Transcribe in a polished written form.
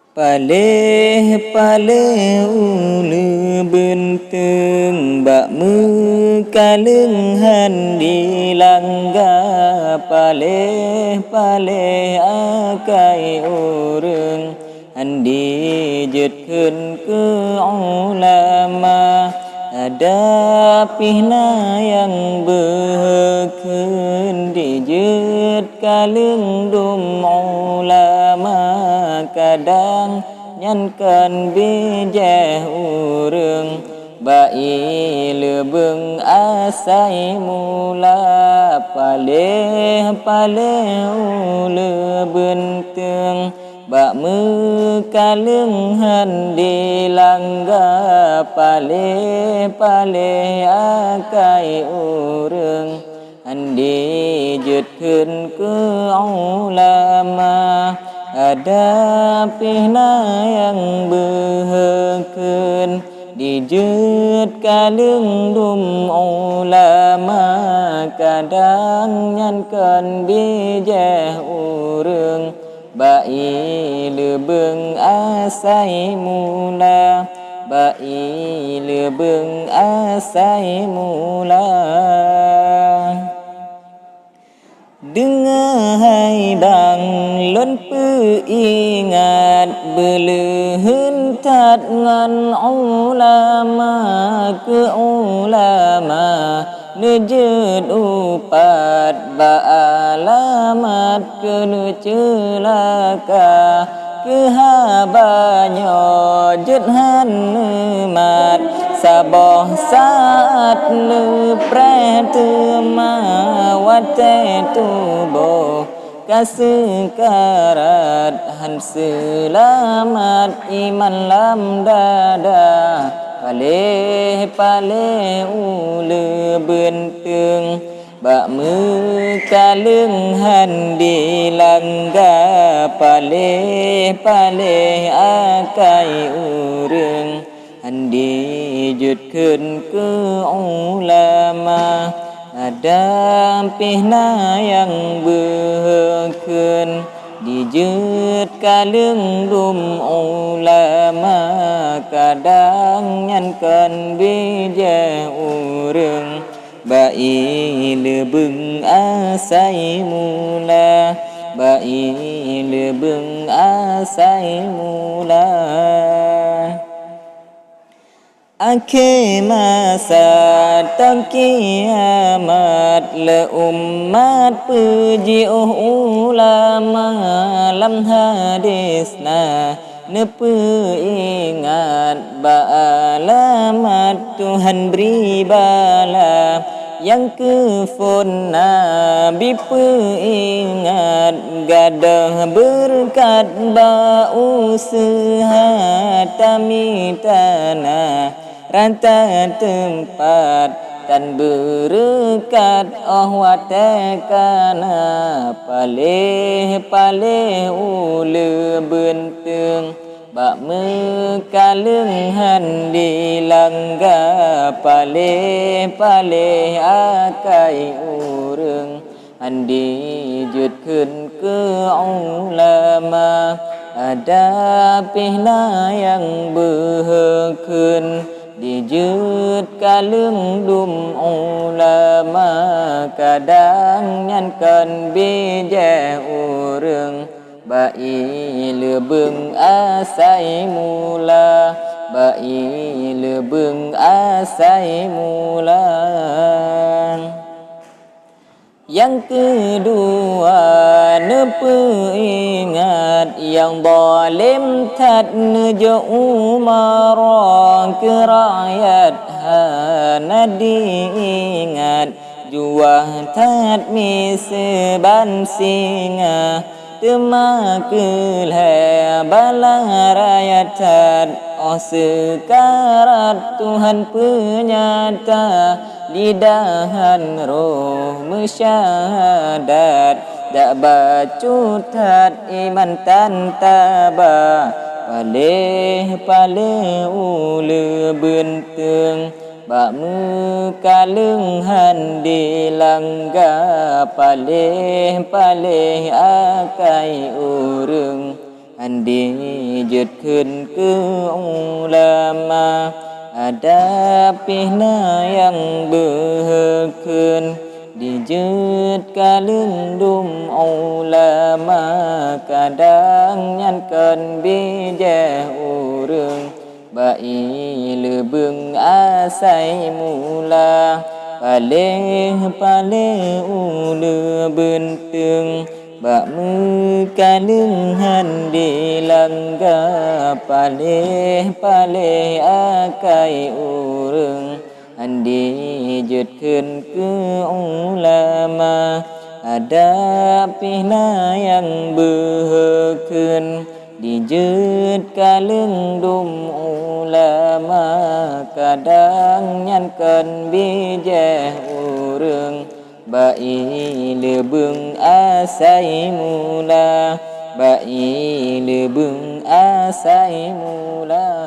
Paleh paleh ulu bentung bak mu kaleng handi langga paleh paleh akai urang handi jetkeun ke ulama ada pihna yang behekeun dijet kaleng dum ulama kadang nyankan bijeh urang bai lebeung asai mula paleh paleh ule benteung bak mu kaleng handi langga paleh paleh akai urang handi jetkeun ke ulama ada pihna yang behekeun dijet kaleng dum ulama kadang nyankan bijeh urang bai lebeung asai mula bai lebeung asai mula dengar hai bang lon ingat beleuheun tat ngan ulama ke ulama nejeut upat ba alamat ke celaka ke habanyo jet han mat saboh saat le pratema wate tubuh kasekarat han selamat iman lam dada paleh paleh ule benteung bak mu kaleng handi langga paleh paleh akai urang handi jetkeun ke ulama ada pihna yang behekeun dijet kaleng dum ulama kadang nyankan bijeh urang bai lebeung asai mula bai lebeung asai mula akhir masa tak kiamat le umat puji ulama lam hadisna nepe ingat ba alamat Tuhan beri bala yang kefun Nabi peingat gadah berkat ba usaha tamitana ranta tempat dan berkat watekana paleh paleh ule benteung bak me kaleng handi langga paleh paleh akai urang handi jetkeun ke ulama ada pihna yang behekeun dijet kaleng dum ulama kadang nyankan bijeh urang bai lebeung asai mula bai lebeung asai mula yang kedua nepe ingat yang zalim tat nejo umara ke rakyat hana diingat juah tat miseban singa temakul hai bala rakyat tat sekarat Tuhan penyata lidahan roh mesyahadat dak bacutat iman tantaba paleh paleh ule benteung bak mu kaleng handi langga paleh paleh akai urang anh đi dứt khuyên cứ ulama ada pihna yang berkhun dijut kalundum ulama kadang nyankan bija urang bai lebeng asai mula pale ulu bentung bak mu kalung handi langga pale akai urang handi jut keun ke ulama ada pihna yang berkeun dijut kalung dum ulama kadang nyankan bija urang bai lebeng asai mula bai lebeng asai mula